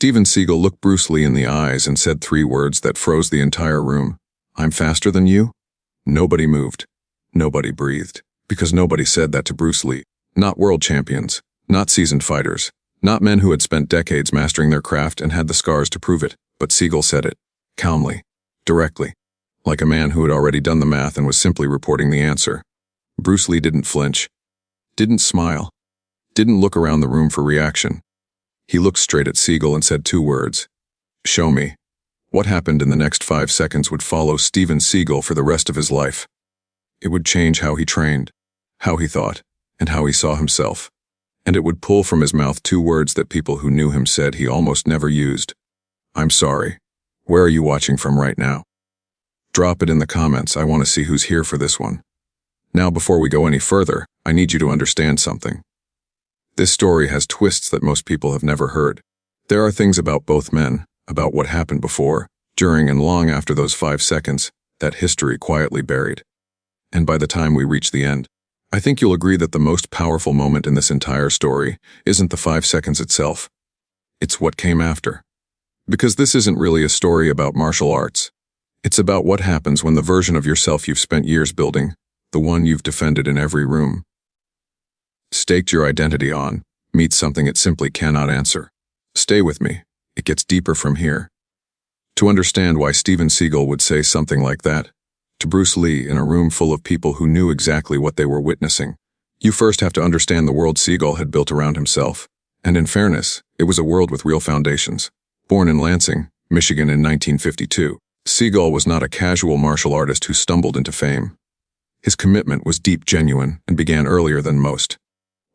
Steven Seagal looked Bruce Lee in the eyes and said 3 words that froze the entire room. "I'm faster than you?" Nobody moved. Nobody breathed. Because nobody said that to Bruce Lee. Not world champions. Not seasoned fighters. Not men who had spent decades mastering their craft and had the scars to prove it. But Seagal said it. Calmly. Directly. Like a man who had already done the math and was simply reporting the answer. Bruce Lee didn't flinch. Didn't smile. Didn't look around the room for reaction. He looked straight at Seagal and said 2 words. "Show me." What happened in the next 5 seconds would follow Steven Seagal for the rest of his life. It would change how he trained, how he thought, and how he saw himself. And it would pull from his mouth 2 words that people who knew him said he almost never used. "I'm sorry. Where are you watching from right now?" Drop it in the comments. I want to see who's here for this one. Now, before we go any further, I need you to understand something. This story has twists that most people have never heard. There are things about both men, about what happened before, during, and long after those 5 seconds, that history quietly buried. And by the time we reach the end, I think you'll agree that the most powerful moment in this entire story isn't the 5 seconds itself. It's what came after. Because this isn't really a story about martial arts. It's about what happens when the version of yourself you've spent years building, the one you've defended in every room, staked your identity on, meets something it simply cannot answer. Stay with me. It gets deeper from here. To understand why Steven Seagal would say something like that to Bruce Lee in a room full of people who knew exactly what they were witnessing, you first have to understand the world Seagal had built around himself. And in fairness, it was a world with real foundations. Born in Lansing, Michigan in 1952, Seagal was not a casual martial artist who stumbled into fame. His commitment was deep, genuine, and began earlier than most.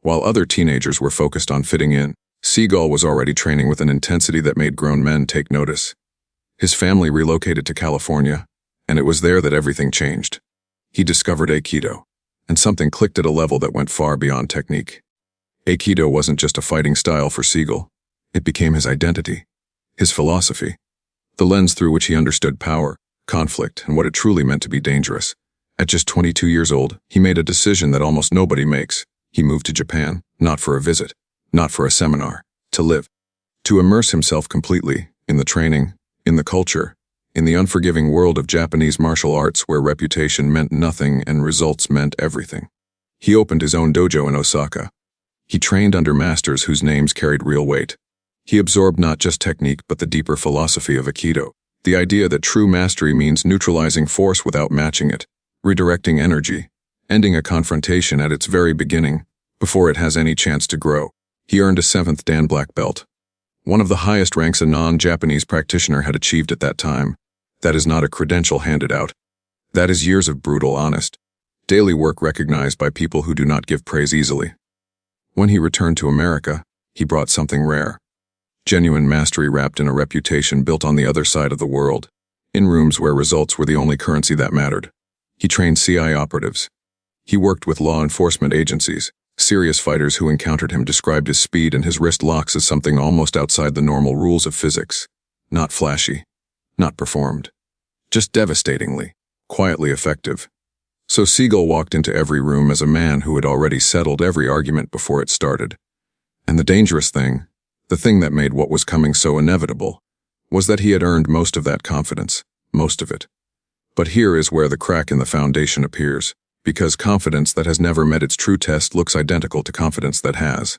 While other teenagers were focused on fitting in, Seagal was already training with an intensity that made grown men take notice. His family relocated to California, and it was there that everything changed. He discovered Aikido, and something clicked at a level that went far beyond technique. Aikido wasn't just a fighting style for Seagal. It became his identity, his philosophy, the lens through which he understood power, conflict, and what it truly meant to be dangerous. At just 22 years old, he made a decision that almost nobody makes. He moved to Japan, not for a visit, not for a seminar, to live, to immerse himself completely in the training, in the culture, in the unforgiving world of Japanese martial arts where reputation meant nothing and results meant everything. He opened his own dojo in Osaka. He trained under masters whose names carried real weight. He absorbed not just technique but the deeper philosophy of Aikido, the idea that true mastery means neutralizing force without matching it, redirecting energy, ending a confrontation at its very beginning, before it has any chance to grow. He earned a 7th Dan black belt, one of the highest ranks a non-Japanese practitioner had achieved at that time. That is not a credential handed out. That is years of brutal, honest, daily work recognized by people who do not give praise easily. When he returned to America, he brought something rare. Genuine mastery wrapped in a reputation built on the other side of the world, in rooms where results were the only currency that mattered. He trained CI operatives. He worked with law enforcement agencies. Serious fighters who encountered him described his speed and his wrist locks as something almost outside the normal rules of physics. Not flashy, not performed, just devastatingly, quietly effective. So Seagal walked into every room as a man who had already settled every argument before it started. And the dangerous thing, the thing that made what was coming so inevitable, was that he had earned most of that confidence, most of it. But here is where the crack in the foundation appears. Because confidence that has never met its true test looks identical to confidence that has.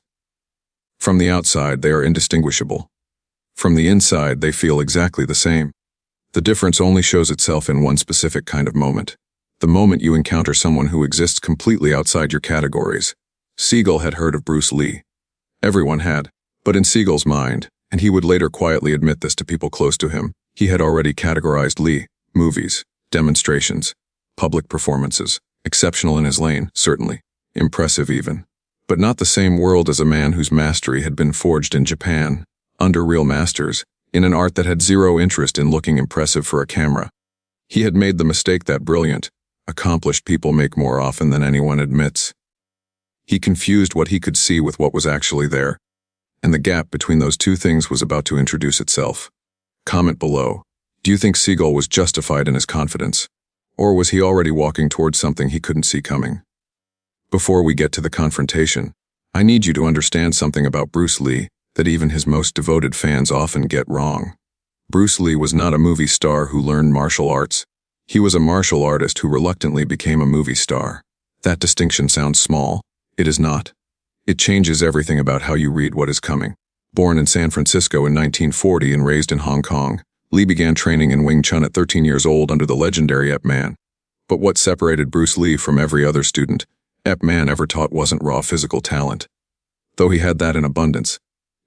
From the outside, they are indistinguishable. From the inside, they feel exactly the same. The difference only shows itself in one specific kind of moment. The moment you encounter someone who exists completely outside your categories. Seagal had heard of Bruce Lee. Everyone had. But in Seagal's mind, and he would later quietly admit this to people close to him, he had already categorized Lee, movies, demonstrations, public performances. Exceptional in his lane, certainly. Impressive even. But not the same world as a man whose mastery had been forged in Japan, under real masters, in an art that had zero interest in looking impressive for a camera. He had made the mistake that brilliant, accomplished people make more often than anyone admits. He confused what he could see with what was actually there. And the gap between those two things was about to introduce itself. Comment below. Do you think Seagal was justified in his confidence? Or was he already walking towards something he couldn't see coming? Before we get to the confrontation, I need you to understand something about Bruce Lee that even his most devoted fans often get wrong. Bruce Lee was not a movie star who learned martial arts. He was a martial artist who reluctantly became a movie star. That distinction sounds small. It is not. It changes everything about how you read what is coming. Born in San Francisco in 1940 and raised in Hong Kong, Lee began training in Wing Chun at 13 years old under the legendary Ip Man. But what separated Bruce Lee from every other student Ip Man ever taught wasn't raw physical talent. Though he had that in abundance,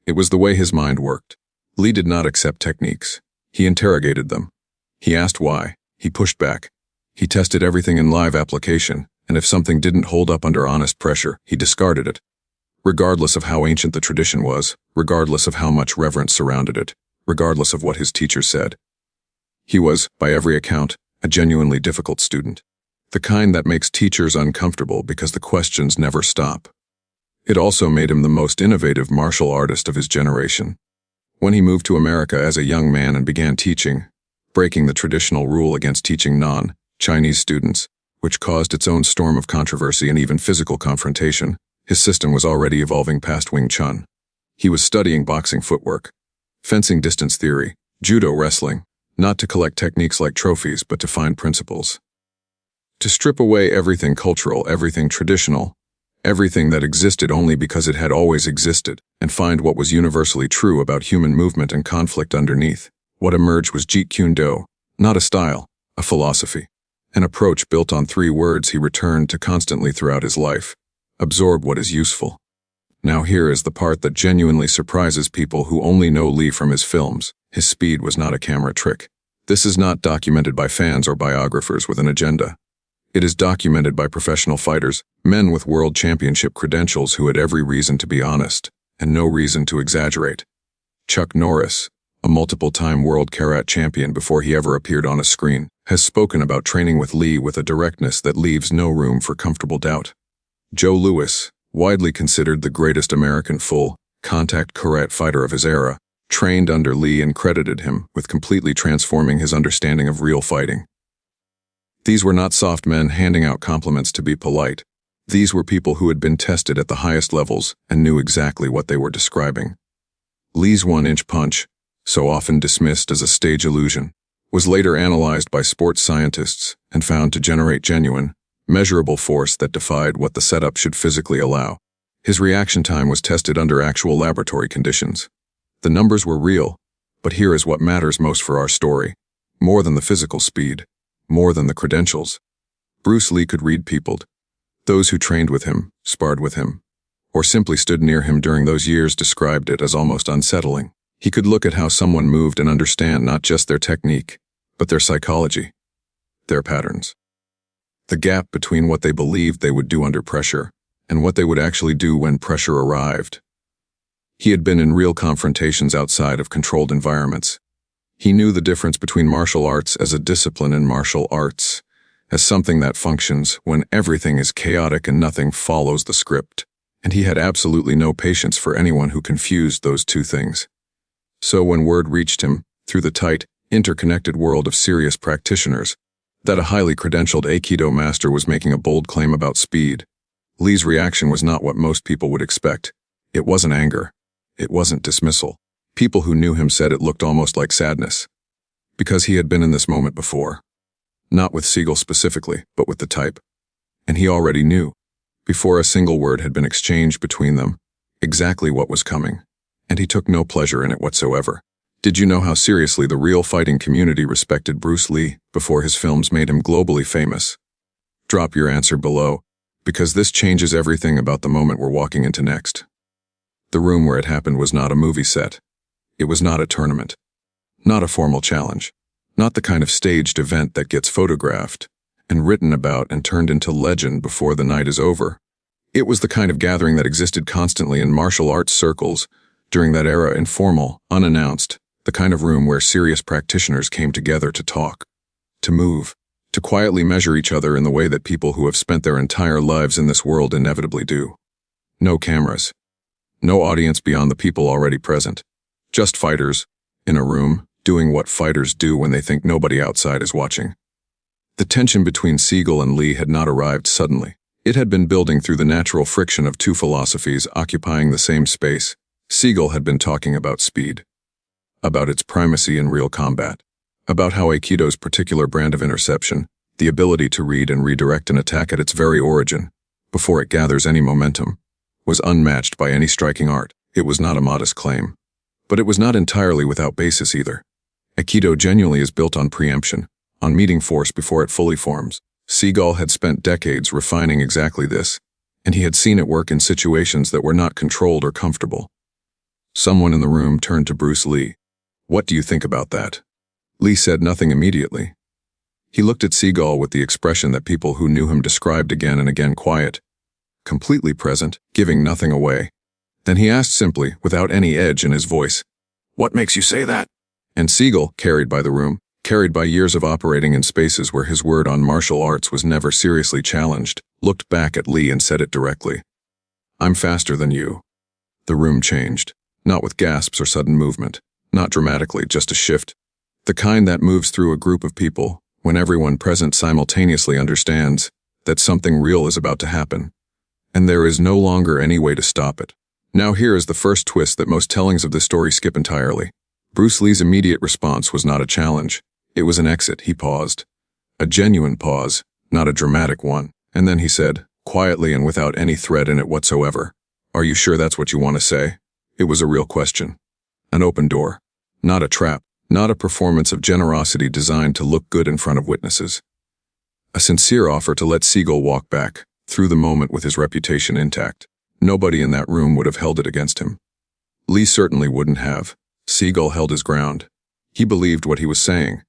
it was the way his mind worked. Lee did not accept techniques. He interrogated them. He asked why. He pushed back. He tested everything in live application, and if something didn't hold up under honest pressure, he discarded it. Regardless of how ancient the tradition was, regardless of how much reverence surrounded it, regardless of what his teachers said. He was, by every account, a genuinely difficult student. The kind that makes teachers uncomfortable because the questions never stop. It also made him the most innovative martial artist of his generation. When he moved to America as a young man and began teaching, breaking the traditional rule against teaching non-Chinese students, which caused its own storm of controversy and even physical confrontation, his system was already evolving past Wing Chun. He was studying boxing footwork, fencing distance theory, judo wrestling, not to collect techniques like trophies, but to find principles. To strip away everything cultural, everything traditional, everything that existed only because it had always existed, and find what was universally true about human movement and conflict underneath. What emerged was Jeet Kune Do, not a style, a philosophy, an approach built on 3 words he returned to constantly throughout his life: absorb what is useful. Now here is the part that genuinely surprises people who only know Lee from his films. His speed was not a camera trick. This is not documented by fans or biographers with an agenda. It is documented by professional fighters, men with world championship credentials who had every reason to be honest, and no reason to exaggerate. Chuck Norris, a multiple-time world karate champion before he ever appeared on a screen, has spoken about training with Lee with a directness that leaves no room for comfortable doubt. Joe Louis, widely considered the greatest American full-contact karate fighter of his era, trained under Lee and credited him with completely transforming his understanding of real fighting. These were not soft men handing out compliments to be polite. These were people who had been tested at the highest levels and knew exactly what they were describing. Lee's 1-inch punch, so often dismissed as a stage illusion, was later analyzed by sports scientists and found to generate genuine, measurable force that defied what the setup should physically allow. His reaction time was tested under actual laboratory conditions. The numbers were real, but here is what matters most for our story. More than the physical speed, more than the credentials, Bruce Lee could read people. Those who trained with him, sparred with him, or simply stood near him during those years described it as almost unsettling. He could look at how someone moved and understand not just their technique, but their psychology, their patterns. The gap between what they believed they would do under pressure and what they would actually do when pressure arrived. He had been in real confrontations outside of controlled environments. He knew the difference between martial arts as a discipline and martial arts as something that functions when everything is chaotic and nothing follows the script, and he had absolutely no patience for anyone who confused those two things. So when word reached him, through the tight, interconnected world of serious practitioners, that a highly credentialed Aikido master was making a bold claim about speed, Lee's reaction was not what most people would expect. It wasn't anger. It wasn't dismissal. People who knew him said it looked almost like sadness, because he had been in this moment before. Not with Seagal specifically, but with the type. And he already knew, before a single word had been exchanged between them, exactly what was coming, and he took no pleasure in it whatsoever. Did you know how seriously the real fighting community respected Bruce Lee before his films made him globally famous? Drop your answer below, because this changes everything about the moment we're walking into next. The room where it happened was not a movie set. It was not a tournament. Not a formal challenge. Not the kind of staged event that gets photographed and written about and turned into legend before the night is over. It was the kind of gathering that existed constantly in martial arts circles during that era, informal, unannounced, the kind of room where serious practitioners came together to talk, to move, to quietly measure each other in the way that people who have spent their entire lives in this world inevitably do. No cameras. No audience beyond the people already present. Just fighters, in a room, doing what fighters do when they think nobody outside is watching. The tension between Seagal and Lee had not arrived suddenly. It had been building through the natural friction of two philosophies occupying the same space, Seagal had been talking about speed, about its primacy in real combat, about how Aikido's particular brand of interception, the ability to read and redirect an attack at its very origin, before it gathers any momentum, was unmatched by any striking art. It was not a modest claim. But it was not entirely without basis either. Aikido genuinely is built on preemption, on meeting force before it fully forms. Seagal had spent decades refining exactly this, and he had seen it work in situations that were not controlled or comfortable. Someone in the room turned to Bruce Lee. "What do you think about that?" Lee said nothing immediately. He looked at Seagal with the expression that people who knew him described again and again: quiet, completely present, giving nothing away. Then he asked simply, without any edge in his voice, "What makes you say that?" And Seagal, carried by the room, carried by years of operating in spaces where his word on martial arts was never seriously challenged, looked back at Lee and said it directly. "I'm faster than you." The room changed, not with gasps or sudden movement, not dramatically, just a shift. The kind that moves through a group of people when everyone present simultaneously understands that something real is about to happen, and there is no longer any way to stop it. Now here is the first twist that most tellings of this story skip entirely. Bruce Lee's immediate response was not a challenge. It was an exit. He paused. A genuine pause, not a dramatic one. And then he said, quietly and without any threat in it whatsoever, "Are you sure that's what you want to say?" It was a real question. An open door. Not a trap. Not a performance of generosity designed to look good in front of witnesses. A sincere offer to let Seagal walk back, through the moment with his reputation intact. Nobody in that room would have held it against him. Lee certainly wouldn't have. Seagal held his ground. He believed what he was saying.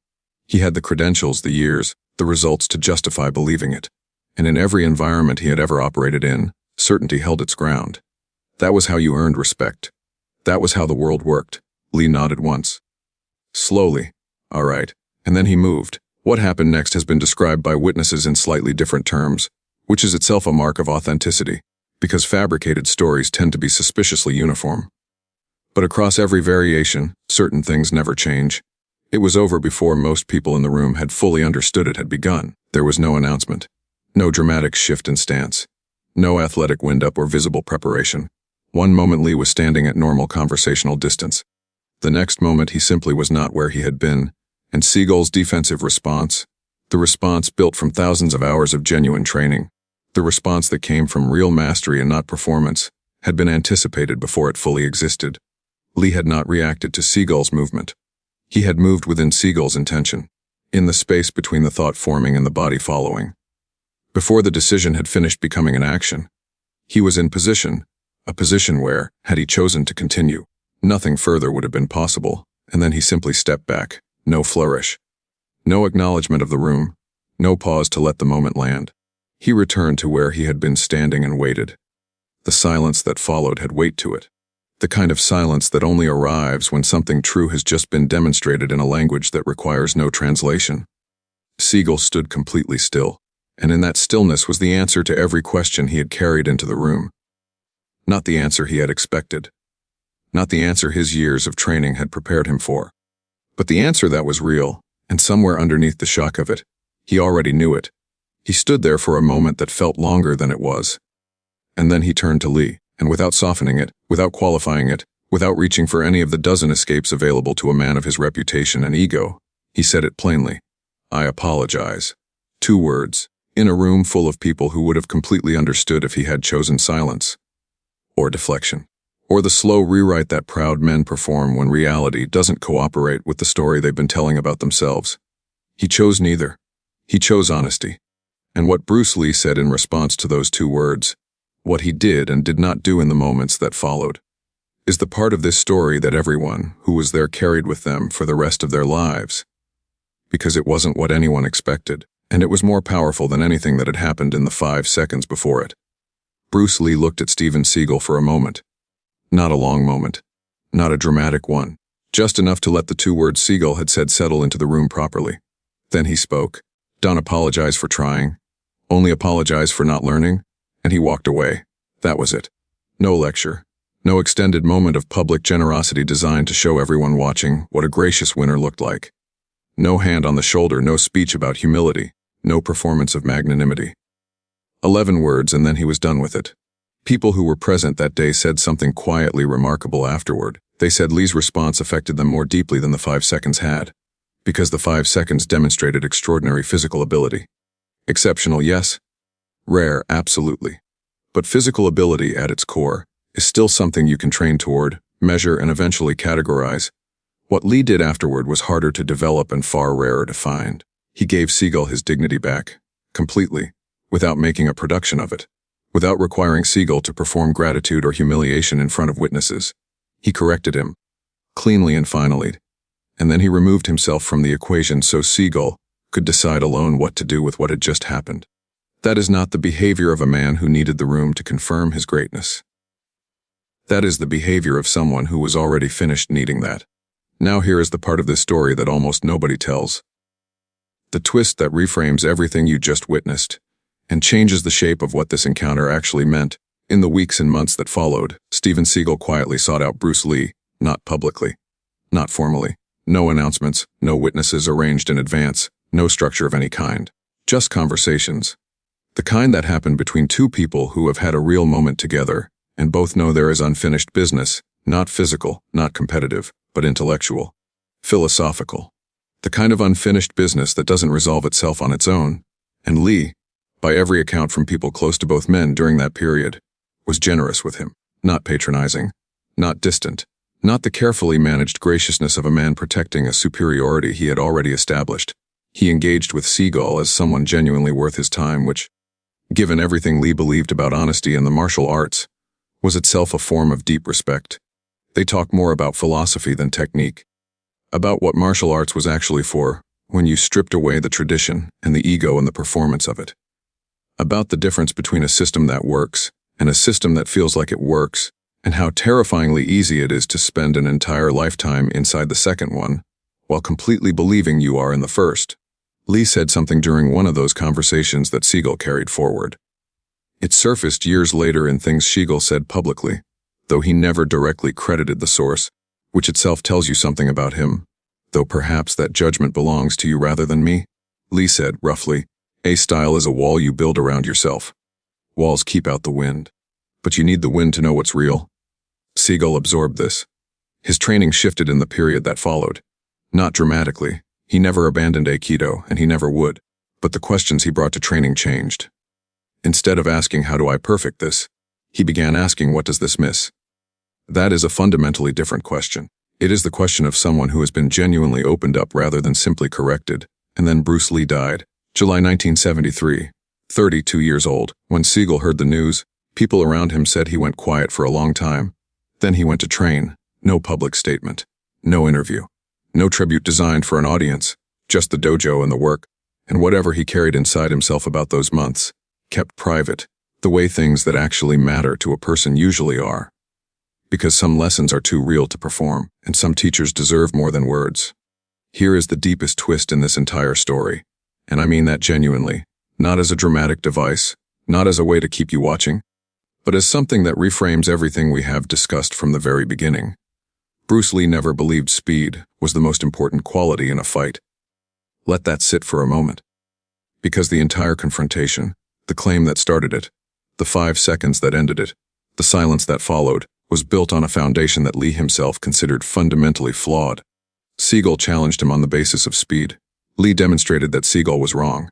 He had the credentials, the years, the results to justify believing it. And in every environment he had ever operated in, certainty held its ground. That was how you earned respect. That was how the world worked. Lee nodded once. Slowly. "All right." And then he moved. What happened next has been described by witnesses in slightly different terms, which is itself a mark of authenticity, because fabricated stories tend to be suspiciously uniform. But across every variation, certain things never change. It was over before most people in the room had fully understood it had begun. There was no announcement, no dramatic shift in stance, no athletic wind-up or visible preparation. One moment Lee was standing at normal conversational distance. The next moment he simply was not where he had been, and Seagal's defensive response, the response built from thousands of hours of genuine training, the response that came from real mastery and not performance, had been anticipated before it fully existed. Lee had not reacted to Seagal's movement. He had moved within Seagal's intention, in the space between the thought forming and the body following. Before the decision had finished becoming an action, he was in position, a position where, had he chosen to continue, nothing further would have been possible, and then he simply stepped back, no flourish. No acknowledgement of the room, no pause to let the moment land. He returned to where he had been standing and waited. The silence that followed had weight to it. The kind of silence that only arrives when something true has just been demonstrated in a language that requires no translation. Seagal stood completely still, and in that stillness was the answer to every question he had carried into the room. Not the answer he had expected. Not the answer his years of training had prepared him for. But the answer that was real, and somewhere underneath the shock of it, he already knew it. He stood there for a moment that felt longer than it was. And then he turned to Lee, and without softening it, without qualifying it, without reaching for any of the dozen escapes available to a man of his reputation and ego, he said it plainly. "I apologize." 2 words, in a room full of people who would have completely understood if he had chosen silence. Or deflection. Or the slow rewrite that proud men perform when reality doesn't cooperate with the story they've been telling about themselves. He chose neither. He chose honesty. And what Bruce Lee said in response to those 2 words, what he did and did not do in the moments that followed, is the part of this story that everyone who was there carried with them for the rest of their lives. Because it wasn't what anyone expected, and it was more powerful than anything that had happened in the 5 seconds before it. Bruce Lee looked at Steven Seagal for a moment. Not a long moment. Not a dramatic one. Just enough to let the 2 words Seagal had said settle into the room properly. Then he spoke. "Don't apologize for trying. Only apologize for not learning." And he walked away. That was it. No lecture. No extended moment of public generosity designed to show everyone watching what a gracious winner looked like. No hand on the shoulder, no speech about humility, no performance of magnanimity. 11 words and then he was done with it. People who were present that day said something quietly remarkable afterward. They said Lee's response affected them more deeply than the 5 seconds had, because the 5 seconds demonstrated extraordinary physical ability. Exceptional, yes. Rare, absolutely. But physical ability at its core is still something you can train toward, measure, and eventually categorize. What Lee did afterward was harder to develop and far rarer to find. He gave Seagal his dignity back, completely, without making a production of it, without requiring Seagal to perform gratitude or humiliation in front of witnesses. He corrected him, cleanly and finally, and then he removed himself from the equation so Seagal could decide alone what to do with what had just happened. That is not the behavior of a man who needed the room to confirm his greatness. That is the behavior of someone who was already finished needing that. Now here is the part of this story that almost nobody tells. The twist that reframes everything you just witnessed and changes the shape of what this encounter actually meant. In the weeks and months that followed, Steven Seagal quietly sought out Bruce Lee, not publicly, not formally. No announcements, no witnesses arranged in advance, no structure of any kind. Just conversations. The kind that happened between two people who have had a real moment together and both know there is unfinished business, not physical, not competitive, but intellectual, philosophical. The kind of unfinished business that doesn't resolve itself on its own. And Lee, by every account from people close to both men during that period, was generous with him, not patronizing, not distant, not the carefully managed graciousness of a man protecting a superiority he had already established. He engaged with Seagal as someone genuinely worth his time, which, given everything Lee believed about honesty and the martial arts, was itself a form of deep respect. They talked more about philosophy than technique, about what martial arts was actually for when you stripped away the tradition and the ego and the performance of it, about the difference between a system that works and a system that feels like it works, and how terrifyingly easy it is to spend an entire lifetime inside the second one, while completely believing you are in the first. Lee said something during one of those conversations that Seagal carried forward. It surfaced years later in things Seagal said publicly, though he never directly credited the source, which itself tells you something about him, though perhaps that judgment belongs to you rather than me. Lee said, roughly, "A style is a wall you build around yourself. Walls keep out the wind, but you need the wind to know what's real." Seagal absorbed this. His training shifted in the period that followed. Not dramatically. He never abandoned Aikido, and he never would. But the questions he brought to training changed. Instead of asking, "How do I perfect this?" he began asking, "What does this miss?" That is a fundamentally different question. It is the question of someone who has been genuinely opened up rather than simply corrected. And then Bruce Lee died. July 1973. 32 years old. When Seagal heard the news, people around him said he went quiet for a long time. Then he went to train. No public statement. No interview. No tribute designed for an audience. Just the dojo and the work. And whatever he carried inside himself about those months, kept private, the way things that actually matter to a person usually are. Because some lessons are too real to perform, and some teachers deserve more than words. Here is the deepest twist in this entire story. And I mean that genuinely. Not as a dramatic device, not as a way to keep you watching, but as something that reframes everything we have discussed from the very beginning. Bruce Lee never believed speed was the most important quality in a fight. Let that sit for a moment. Because the entire confrontation, the claim that started it, the 5 seconds that ended it, the silence that followed, was built on a foundation that Lee himself considered fundamentally flawed. Seagal challenged him on the basis of speed. Lee demonstrated that Seagal was wrong.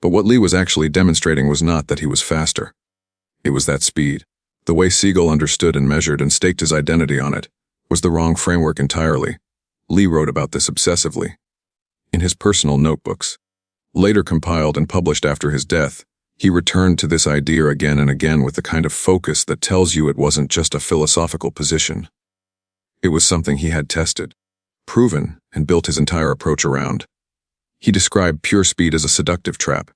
But what Lee was actually demonstrating was not that he was faster. It was that speed, the way Seagal understood and measured and staked his identity on it, was the wrong framework entirely. Lee wrote about this obsessively. In his personal notebooks, later compiled and published after his death, he returned to this idea again and again with the kind of focus that tells you it wasn't just a philosophical position. It was something he had tested, proven, and built his entire approach around. He described pure speed as a seductive trap,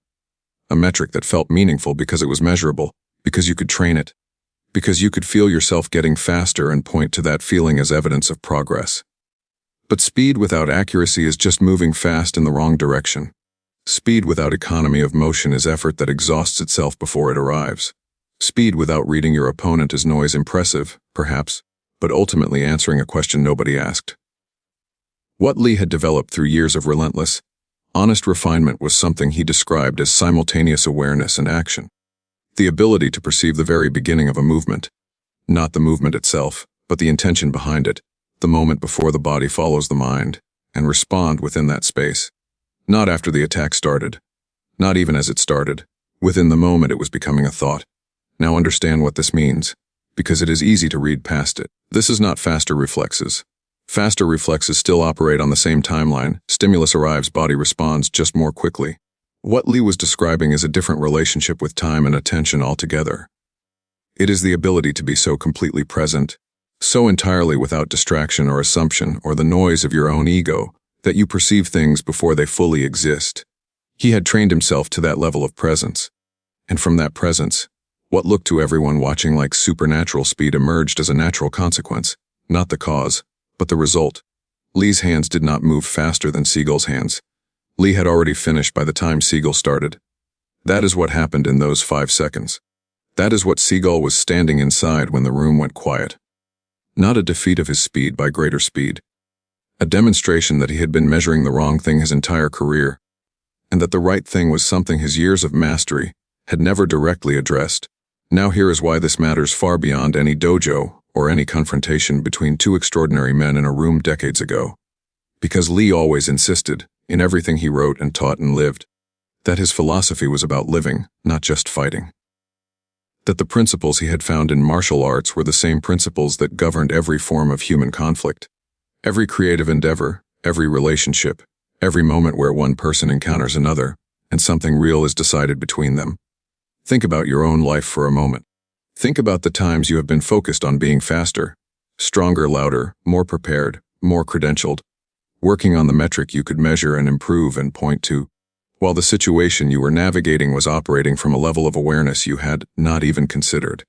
a metric that felt meaningful because it was measurable, because you could train it, because you could feel yourself getting faster and point to that feeling as evidence of progress. But speed without accuracy is just moving fast in the wrong direction. Speed without economy of motion is effort that exhausts itself before it arrives. Speed without reading your opponent is noise impressive, perhaps, but ultimately answering a question nobody asked. What Lee had developed through years of relentless, honest refinement was something he described as simultaneous awareness and action. The ability to perceive the very beginning of a movement. Not the movement itself, but the intention behind it, the moment before the body follows the mind, and respond within that space. Not after the attack started. Not even as it started. Within the moment it was becoming a thought. Now understand what this means, because it is easy to read past it. This is not faster reflexes. Faster reflexes still operate on the same timeline. Stimulus arrives, body responds just more quickly. What Lee was describing is a different relationship with time and attention altogether. It is the ability to be so completely present, so entirely without distraction or assumption or the noise of your own ego, that you perceive things before they fully exist. He had trained himself to that level of presence. And from that presence, what looked to everyone watching like supernatural speed emerged as a natural consequence, not the cause, but the result. Lee's hands did not move faster than Seagal's hands. Lee had already finished by the time Seagal started. That is what happened in those 5 seconds. That is what Seagal was standing inside when the room went quiet. Not a defeat of his speed by greater speed. A demonstration that he had been measuring the wrong thing his entire career, and that the right thing was something his years of mastery had never directly addressed. Now here is why this matters far beyond any dojo or any confrontation between two extraordinary men in a room decades ago. Because Lee always insisted, in everything he wrote and taught and lived, that his philosophy was about living, not just fighting. That the principles he had found in martial arts were the same principles that governed every form of human conflict, every creative endeavor, every relationship, every moment where one person encounters another, and something real is decided between them. Think about your own life for a moment. Think about the times you have been focused on being faster, stronger, louder, more prepared, more credentialed, working on the metric you could measure and improve and point to, while the situation you were navigating was operating from a level of awareness you had not even considered.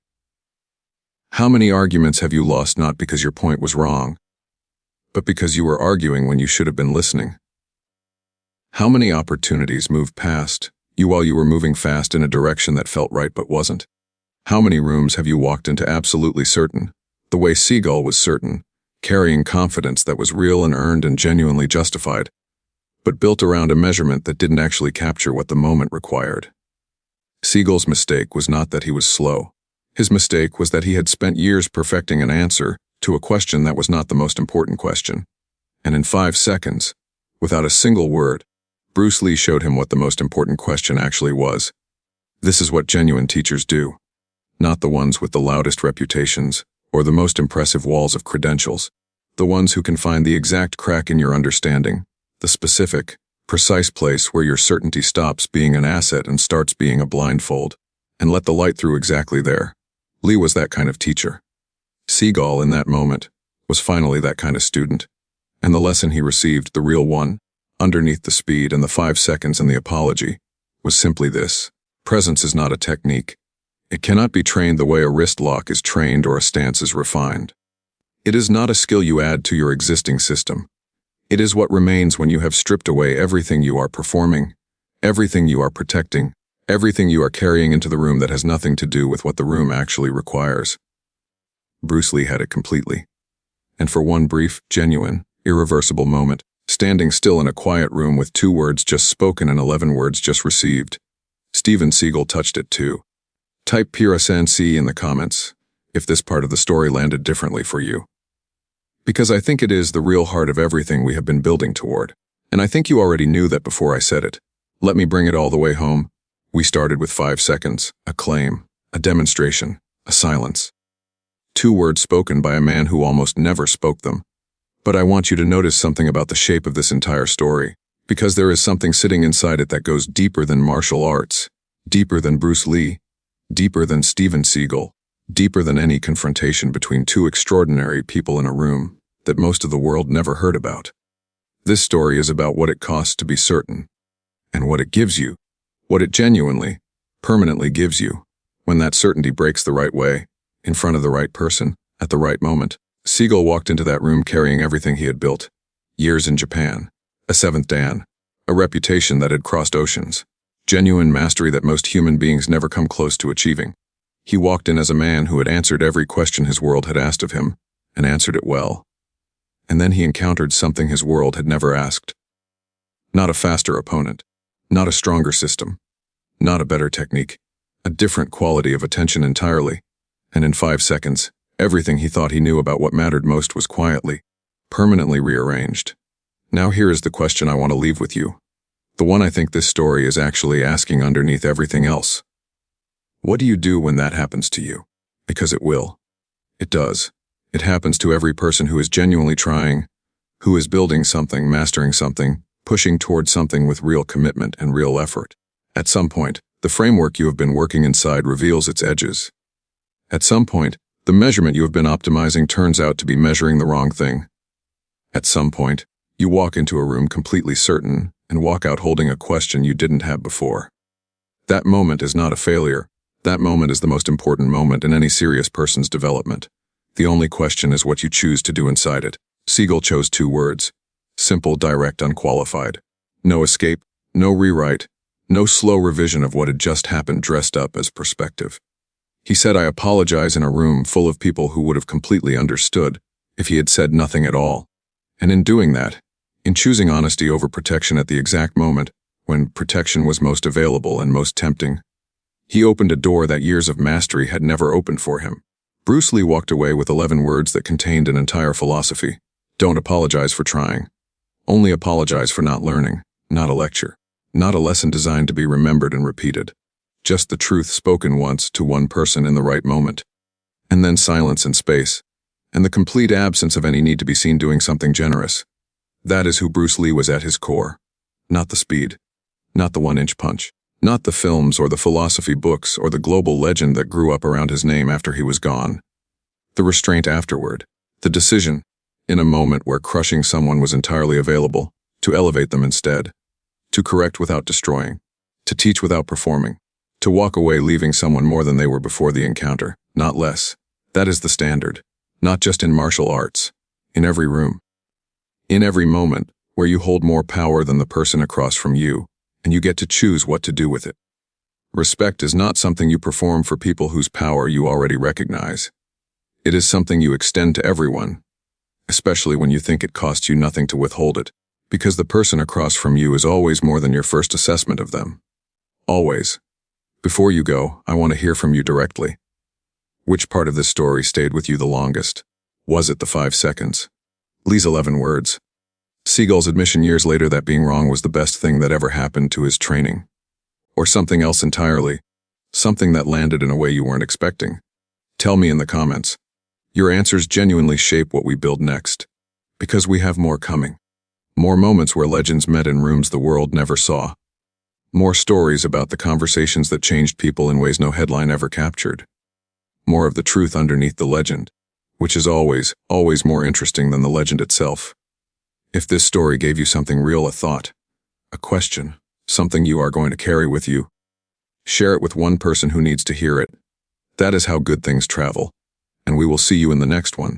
How many arguments have you lost not because your point was wrong, but because you were arguing when you should have been listening? How many opportunities moved past you while you were moving fast in a direction that felt right but wasn't? How many rooms have you walked into absolutely certain, the way Seagal was certain, carrying confidence that was real and earned and genuinely justified, but built around a measurement that didn't actually capture what the moment required? Seagal's mistake was not that he was slow. His mistake was that he had spent years perfecting an answer to a question that was not the most important question. And in 5 seconds, without a single word, Bruce Lee showed him what the most important question actually was. This is what genuine teachers do. Not the ones with the loudest reputations or the most impressive walls of credentials. The ones who can find the exact crack in your understanding, the specific, precise place where your certainty stops being an asset and starts being a blindfold, and let the light through exactly there. Lee was that kind of teacher. Seagal, in that moment, was finally that kind of student. And the lesson he received, the real one, underneath the speed and the 5 seconds and the apology, was simply this: presence is not a technique. It cannot be trained the way a wrist lock is trained or a stance is refined. It is not a skill you add to your existing system. It is what remains when you have stripped away everything you are performing, everything you are protecting, everything you are carrying into the room that has nothing to do with what the room actually requires. Bruce Lee had it completely. And for one brief, genuine, irreversible moment, standing still in a quiet room with 2 words just spoken and 11 words just received, Steven Seagal touched it too. Type PRSNC in the comments if this part of the story landed differently for you. Because I think it is the real heart of everything we have been building toward. And I think you already knew that before I said it. Let me bring it all the way home. We started with 5 seconds, a claim, a demonstration, a silence. 2 words spoken by a man who almost never spoke them. But I want you to notice something about the shape of this entire story, because there is something sitting inside it that goes deeper than martial arts, deeper than Bruce Lee, deeper than Steven Seagal, deeper than any confrontation between 2 extraordinary people in a room that most of the world never heard about. This story is about what it costs to be certain, and what it gives you, what it genuinely, permanently gives you, when that certainty breaks the right way, in front of the right person, at the right moment. Seagal walked into that room carrying everything he had built. Years in Japan, a 7th Dan, a reputation that had crossed oceans, genuine mastery that most human beings never come close to achieving. He walked in as a man who had answered every question his world had asked of him, and answered it well. And then he encountered something his world had never asked. Not a faster opponent, not a stronger system, not a better technique, A different quality of attention entirely. And in 5 seconds, everything he thought he knew about what mattered most was quietly, permanently rearranged. Now here is the question I want to leave with you. The one I think this story is actually asking underneath everything else. What do you do when that happens to you? Because it will. It does. It happens to every person who is genuinely trying, who is building something, mastering something, pushing towards something with real commitment and real effort. At some point, the framework you have been working inside reveals its edges. At some point, the measurement you have been optimizing turns out to be measuring the wrong thing. At some point, you walk into a room completely certain and walk out holding a question you didn't have before. That moment is not a failure. That moment is the most important moment in any serious person's development. The only question is what you choose to do inside it. Seagal chose 2 words. Simple, direct, unqualified. No escape, no rewrite, no slow revision of what had just happened dressed up as perspective. He said, "I apologize," in a room full of people who would have completely understood if he had said nothing at all. And in doing that, in choosing honesty over protection at the exact moment when protection was most available and most tempting, he opened a door that years of mastery had never opened for him. Bruce Lee walked away with 11 words that contained an entire philosophy. Don't apologize for trying. Only apologize for not learning. Not a lecture. Not a lesson designed to be remembered and repeated. Just the truth spoken once to one person in the right moment. And then silence and space. And the complete absence of any need to be seen doing something generous. That is who Bruce Lee was at his core. Not the speed. Not the 1-inch punch. Not the films or the philosophy books or the global legend that grew up around his name after he was gone. The restraint afterward. The decision, in a moment where crushing someone was entirely available, to elevate them instead. To correct without destroying. To teach without performing. To walk away leaving someone more than they were before the encounter, not less. That is the standard. Not just in martial arts. In every room. In every moment, where you hold more power than the person across from you, and you get to choose what to do with it. Respect is not something you perform for people whose power you already recognize. It is something you extend to everyone, especially when you think it costs you nothing to withhold it, because the person across from you is always more than your first assessment of them. Always. Before you go, I want to hear from you directly. Which part of this story stayed with you the longest? Was it the 5 seconds? Lee's 11 words. Seagal's admission years later that being wrong was the best thing that ever happened to his training. Or something else entirely. Something that landed in a way you weren't expecting. Tell me in the comments. Your answers genuinely shape what we build next. Because we have more coming. More moments where legends met in rooms the world never saw. More stories about the conversations that changed people in ways no headline ever captured. More of the truth underneath the legend, which is always, always more interesting than the legend itself. If this story gave you something real, a thought, a question, something you are going to carry with you, share it with one person who needs to hear it. That is how good things travel, and we will see you in the next one.